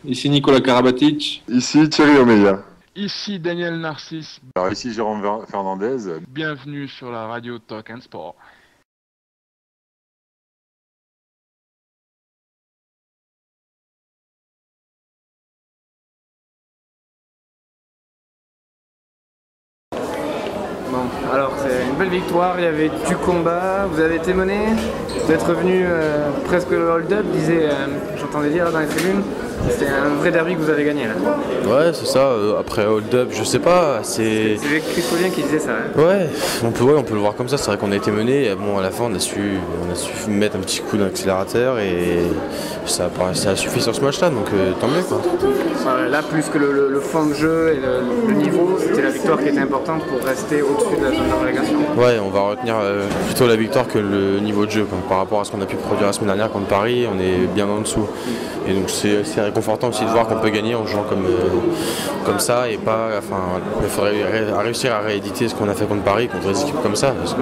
Ici Nicolas Karabatic. Ici Thierry Omeya. Ici Daniel Narcisse. Alors ici Jérôme Fernandez. Bienvenue sur la radio Talk and Sport. Bon, alors c'est une belle victoire, il y avait du combat, vous avez été mené, vous êtes revenu presque le hold-up, j'entendais dire dans les tribunes, c'était un vrai derby que vous avez gagné là. Ouais, c'est ça, après hold-up, je sais pas, c'est Chris Paulien qui disait ça. Hein. Ouais, on peut le voir comme ça, c'est vrai qu'on a été mené, et bon à la fin on a su mettre un petit coup d'accélérateur et ça a suffi sur ce match-là, donc tant mieux quoi. Là, plus que le fond de jeu et le niveau, c'était la victoire qui était importante pour rester au-dessus de la zone de relégation. Ouais, on va retenir plutôt la victoire que le niveau de jeu. Quoi. Par rapport à ce qu'on a pu produire la semaine dernière contre Paris, on est bien en dessous. Et donc c'est réconfortant aussi de voir qu'on peut gagner en jouant comme ça et pas. Enfin, il faudrait réussir à rééditer ce qu'on a fait contre Paris, contre des équipes comme ça, parce que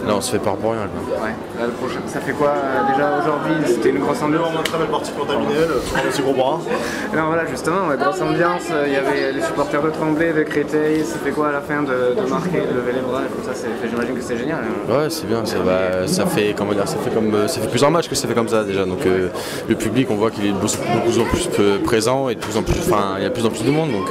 là on se fait peur pour rien. Quoi. Ouais, là, le prochain. Ça fait quoi déjà aujourd'hui? C'était une grosse ambiance. On a une très belle partie pour Daminel, un petit gros bras. Non, voilà, justement, ouais, grosse ambiance. Il y avait les supporters de Tremblay, de Créteil. Ça fait quoi à la fin de marquer, de lever les bras comme ça? J'imagine que c'est génial. Hein. Ouais, c'est bien. Ça fait plusieurs matchs que ça fait comme ça déjà. Donc le public, on voit qu'il est de plus en plus présent et de plus en plus, il y a de plus en plus de monde. Donc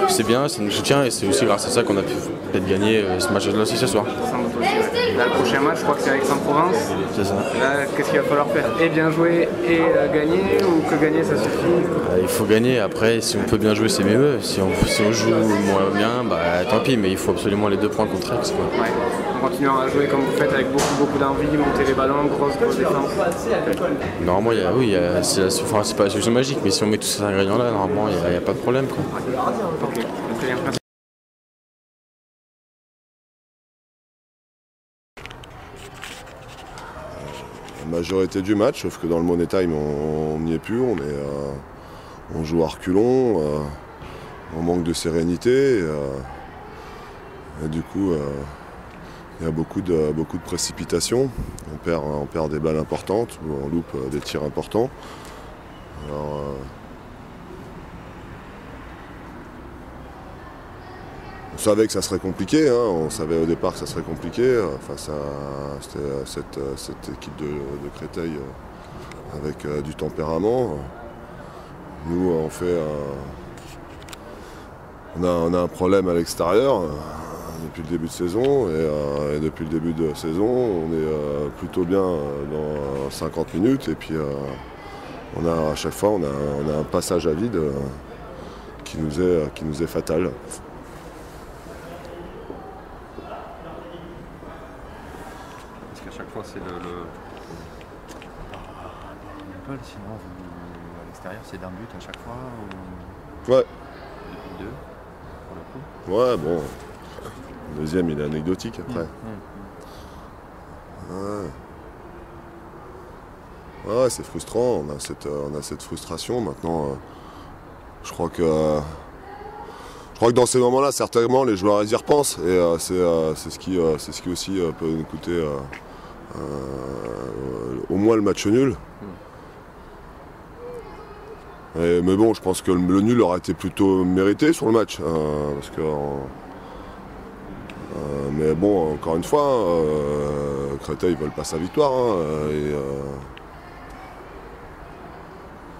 c'est bien, ça nous soutient et c'est aussi grâce à ça qu'on a pu peut-être gagner ce match-là aussi ce soir. Sans doute aussi, ouais. Là, le prochain match, je crois que c'est avec Aix-en-Provence. C'est ça. Là, qu'est-ce qu'il va falloir faire? Et bien jouer et gagner, ou que gagner ça suffit? Il faut gagner. Après, si on peut bien jouer, c'est mieux. Si on joue moins bien, tant pis. Mais il faut absolument les 2 points contre Aix. Ouais. En continuant à jouer comme vous faites avec beaucoup d'envie, monter les ballons, grosse défense. Normalement, c'est pas la solution magique, mais si on met tous ces ingrédients-là, normalement, il n'y a pas de problème. Quoi. Ok, très bien. Merci. La majorité du match, sauf que dans le Money Time, on n'y est plus. On joue à reculons, on manque de sérénité. Et du coup, il y a beaucoup de précipitations. On perd des balles importantes, ou on loupe des tirs importants. Alors, on savait que ça serait compliqué, hein. On savait au départ que ça serait compliqué face à cette équipe de Créteil avec du tempérament. Nous, on a un problème à l'extérieur depuis le début de saison et depuis le début de saison, on est plutôt bien dans 50 minutes et puis à chaque fois on a un passage à vide qui nous est fatal. Chaque fois c'est le sinon à l'extérieur c'est d'un but à chaque fois ou... Ouais. Depuis 2 pour le coup. Ouais bon. Le deuxième il est anecdotique après. Ouais, c'est frustrant, on a cette frustration maintenant. Je crois que dans ces moments-là, certainement les joueurs y repensent et c'est ce qui aussi peut nous coûter au moins le match nul. Mais bon, je pense que le nul aurait été plutôt mérité sur le match. Parce que, mais bon, encore une fois, Créteil ne veulent pas sa victoire.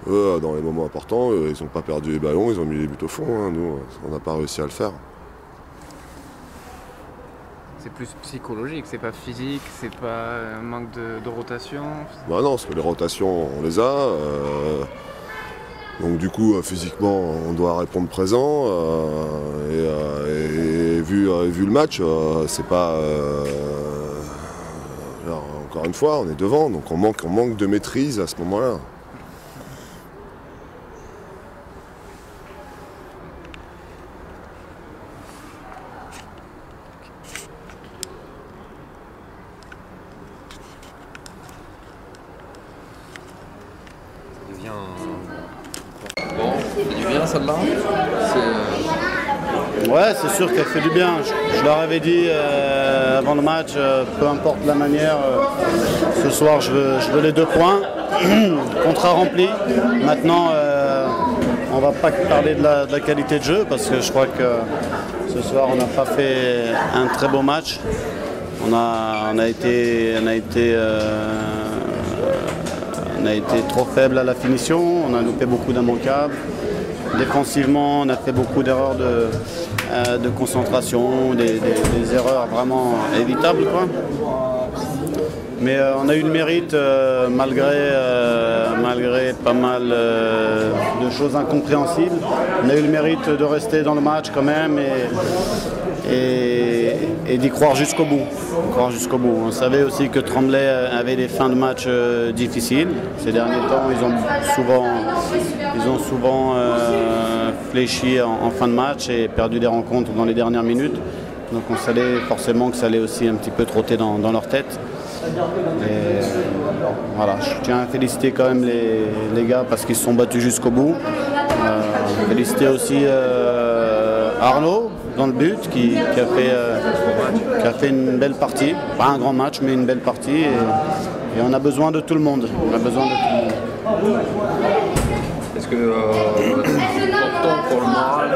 Eux, dans les moments importants, ils n'ont pas perdu les ballons, ils ont mis les buts au fond. Nous, on n'a pas réussi à le faire. C'est plus psychologique, c'est pas physique, c'est pas un manque de rotation. Bah non, parce que les rotations, on les a. Donc du coup, physiquement, on doit répondre présent. Et vu le match, c'est pas... alors, encore une fois, on est devant, donc on manque de maîtrise à ce moment-là. Bon, ça fait du bien celle-là. Ouais, c'est sûr qu'elle fait du bien. Je leur avais dit avant le match, peu importe la manière, ce soir je veux les 2 points. Contrat rempli. Maintenant, on va pas parler de la qualité de jeu parce que je crois que ce soir on n'a pas fait un très beau match. On a été trop faible à la finition, on a loupé beaucoup d'immanquables. Défensivement, on a fait beaucoup d'erreurs de concentration, des erreurs vraiment évitables, quoi. Mais on a eu le mérite, malgré pas mal de choses incompréhensibles, on a eu le mérite de rester dans le match quand même et d'y croire jusqu'au bout. On savait aussi que Tremblay avait des fins de match difficiles. Ces derniers temps, ils ont souvent fléchi en fin de match et perdu des rencontres dans les dernières minutes. Donc on savait forcément que ça allait aussi un petit peu trotter dans leur tête. Et voilà, je tiens à féliciter quand même les gars parce qu'ils se sont battus jusqu'au bout. Féliciter aussi Arnaud dans le but qui a fait une belle partie, pas un grand match mais une belle partie et on a besoin de tout le monde. Est-ce que c'est important pour le moral,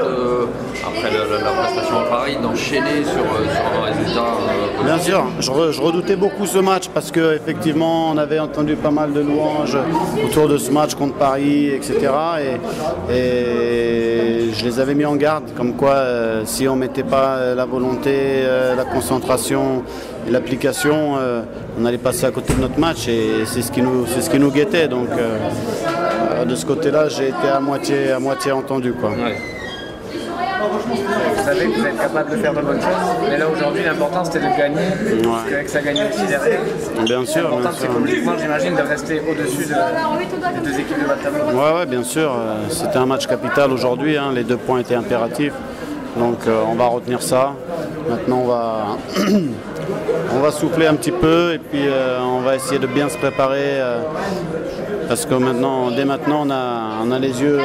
après la prestation à Paris, d'enchaîner sur un résultat Bien sûr, je redoutais beaucoup ce match parce qu'effectivement on avait entendu pas mal de louanges autour de ce match contre Paris, etc. Et je les avais mis en garde, comme quoi si on ne mettait pas la volonté, la concentration et l'application, on allait passer à côté de notre match et c'est ce qui nous guettait. Donc de ce côté-là, j'ai été à moitié entendu, quoi. Ouais. Vous savez que vous êtes capable de faire de bonnes choses, mais là aujourd'hui l'important c'était de gagner, parce qu'avec ça gagne aussi derrière. Bien sûr. L'important c'est politiquement j'imagine de rester au-dessus des deux équipes de bas de tableau. Ouais, bien sûr. C'était un match capital aujourd'hui, hein. Les 2 points étaient impératifs. Donc on va retenir ça. Maintenant on va souffler un petit peu et puis on va essayer de bien se préparer. Parce que dès maintenant, on a les yeux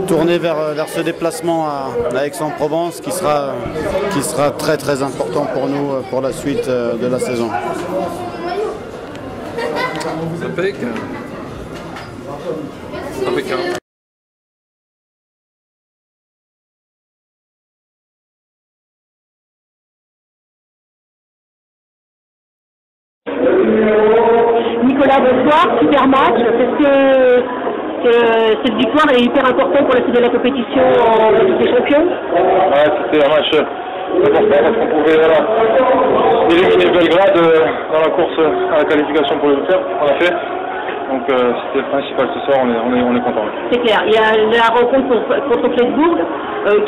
tournés vers ce déplacement à Aix-en-Provence qui sera très très important pour nous pour la suite de la saison. Impeccable. Nicolas, bonsoir, super match. Est-ce que cette victoire est hyper importante pour la suite de la compétition en Ligue des Champions? Ouais, c'était un match important parce qu'on pouvait éliminer Belgrade dans la course à la qualification pour le week-end. On a fait. Donc c'était le principal ce soir, on est content. C'est clair. Il y a la rencontre contre Flensbourg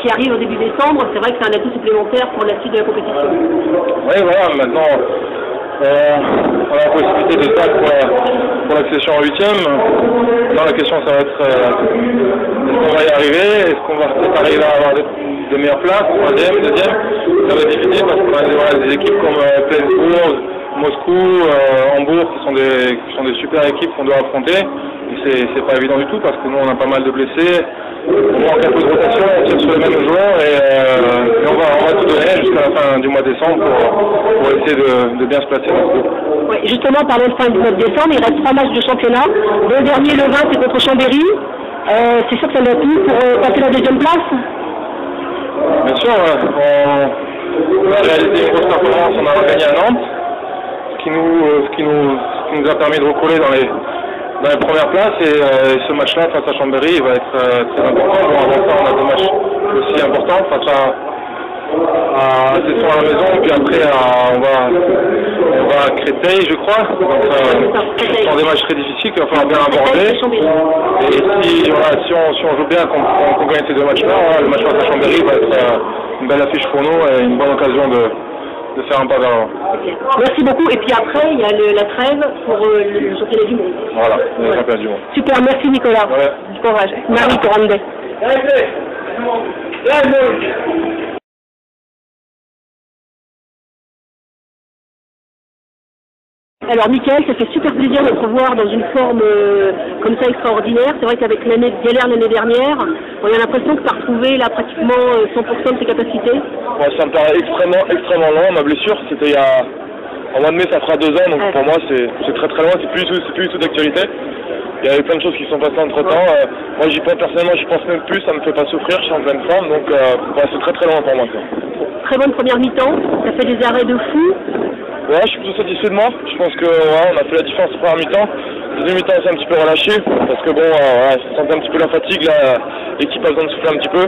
qui arrive au début décembre. C'est vrai que c'est un atout supplémentaire pour la suite de la compétition. Oui, voilà, maintenant on a la possibilité de battre pour l'accession en 8e. Là, la question, ça va être est-ce qu'on va y arriver? Est-ce qu'on va peut-être arriver à avoir des meilleures places, 3e, 2e? Ça va être difficile parce qu'on a des équipes comme Flensbourg, Moscou, Hambourg qui sont des super équipes qu'on doit affronter. Et c'est pas évident du tout parce que nous on a pas mal de blessés, on manque un peu de rotation, on tire sur les mêmes joueurs et on va tout donner jusqu'à la fin du mois de décembre pour essayer de bien se placer dans ce groupe. Oui, justement, parlons de fin du mois de décembre, il reste 3 matchs de championnat. Le dernier, le 20, c'est contre Chambéry. C'est sûr que ça n'a plus pour passer la 2e place? Bien sûr, on a réalisé une grosse performance, on a gagné à Nantes, ce qui nous a permis de recoller dans les premières places et ce match-là face à Chambéry va être très important. Bon, avant ça, on a 2 matchs aussi importants face à Cesson à la maison, puis après on va à Créteil, je crois. Donc ce sont des matchs très difficiles qu'il va falloir bien aborder. Et si on joue bien, qu'on gagne ces 2 matchs-là, le match face à Chambéry va être une belle affiche pour nous et une bonne occasion de faire un pas vers l'avant. Merci beaucoup. Et puis après, il y a la trêve pour le championnat du monde. Voilà, le championnat du monde. Super, merci Nicolas. Ouais. Bon courage. Marie Corandé. Alors Mickaël, ça fait super plaisir de te revoir dans une forme comme ça extraordinaire. C'est vrai qu'avec l'année de galère l'année dernière, on a l'impression que tu as retrouvé là pratiquement 100% de tes capacités. Ouais, ça me paraît extrêmement loin. Ma blessure, c'était en mois de mai, ça fera 2 ans, donc pour moi c'est très très loin, c'est plus du tout d'actualité. il y a eu plein de choses qui sont passées entre temps. Moi personnellement j'y pense même plus, ça me fait pas souffrir, je suis en pleine forme, donc c'est très très loin pour moi. Très bonne première mi-temps, ça fait des arrêts de fou. Ouais, je suis plutôt satisfait de moi. Je pense que on a fait la différence en première mi-temps. Deuxième mi-temps, c'est un petit peu relâché parce que bon, je sentais un petit peu la fatigue là. L'équipe a besoin de souffler un petit peu.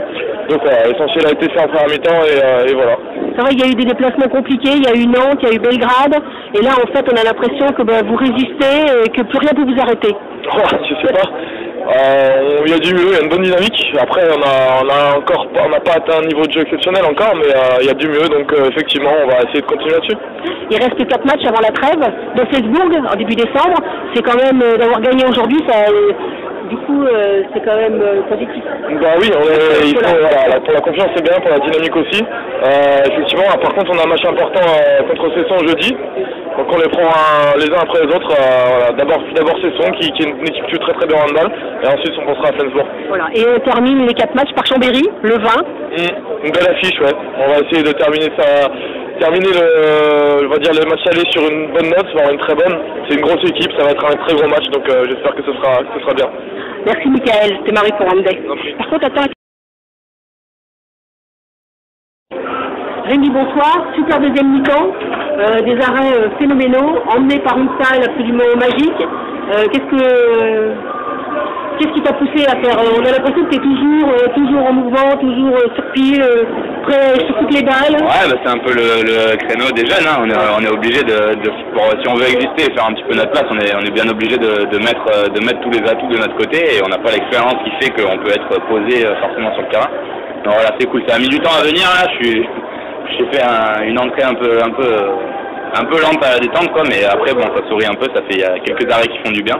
Donc l'essentiel a été fait en première mi-temps et voilà. C'est vrai qu'il y a eu des déplacements compliqués. Il y a eu Nantes, il y a eu Belgrade. Et là, en fait, on a l'impression que vous résistez et que plus rien ne peut vous arrêter. Je sais pas. Il y a du mieux, il y a une bonne dynamique. Après, on n'a pas atteint un niveau de jeu exceptionnel encore, mais il y a du mieux. Donc effectivement, on va essayer de continuer là-dessus. Il reste 4 matchs avant la trêve de Salzbourg en début décembre. C'est quand même d'avoir gagné aujourd'hui, du coup, c'est quand même positif. Bah oui, pour la confiance c'est bien, pour la dynamique aussi. Effectivement, par contre, on a un match important contre Cesson jeudi. Donc on les prend les uns après les autres. D'abord Cesson qui est une équipe qui joue très très bien en handball, et ensuite on pensera à Flensbourg. Voilà, et on termine les 4 matchs par Chambéry, le 20. Une belle affiche, ouais. On va essayer de terminer le match aller sur une bonne note, voire une très bonne. C'est une grosse équipe, ça va être un très gros match, donc j'espère que ce sera bien. Merci Michael, c'était Marie pour Randec. Par contre, attends. Rémi, bonsoir. Super deuxième mi-temps, des arrêts phénoménaux, emmenés par une salle absolument magique. Qu'est-ce qui t'a poussé à faire? On a l'impression que tu es toujours en mouvement, toujours sur pied, prêt sur toutes les balles. Ouais, c'est un peu le créneau des jeunes. Hein. On est obligé si on veut exister et faire un petit peu notre place, on est bien obligé de mettre tous les atouts de notre côté, et on n'a pas l'expérience qui fait qu'on peut être posé forcément sur le terrain. Donc voilà, c'est cool. Ça a mis du temps à venir là. J'ai fait une entrée un peu lente à la détente, quoi, mais après bon, ça sourit un peu. Il y a quelques arrêts qui font du bien.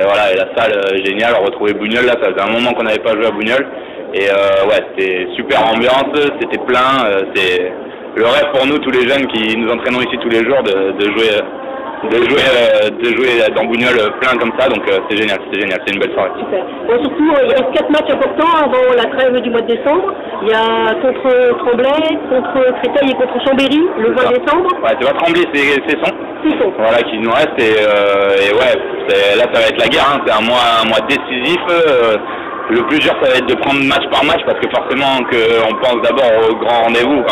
Et voilà, et la salle géniale, retrouver Bougneul là, ça faisait un moment qu'on n'avait pas joué à Bougneul. Et ouais, c'était super ambiance, c'était plein, c'est le rêve pour nous tous les jeunes qui nous entraînons ici tous les jours de jouer dans Bougneul plein comme ça, donc c'est génial, c'est une belle soirée. Super. Bon, surtout, il reste 4 matchs importants avant la trêve du mois de décembre. Il y a contre Tremblay, contre Créteil et contre Chambéry le 20 décembre. Ouais, c'est pas Tremblay, c'est Cesson. Voilà, qui nous reste, et ouais, là ça va être la guerre, hein. C'est un mois décisif. Le plus dur, ça va être de prendre match par match, parce que forcément on pense d'abord au grand rendez-vous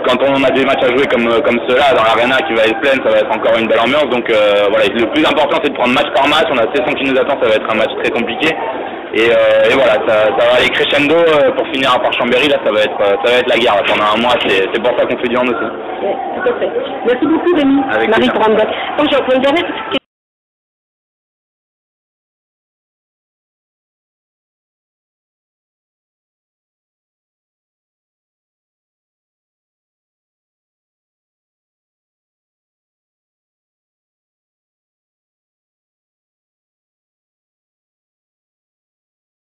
quand on a des matchs à jouer comme ceux-là dans l'arena qui va être pleine, ça va être encore une belle ambiance. Donc voilà, le plus important c'est de prendre match par match. On a Cesson qui nous attend, ça va être un match très compliqué. Et voilà, ça va aller crescendo pour finir par Chambéry. Là, ça va être la guerre. Là, pendant un mois, c'est pour ça qu'on fait du hand aussi. Oui, tout à fait. Merci beaucoup, Rémi. Marie Grandbach. J'ai encore une dernière question.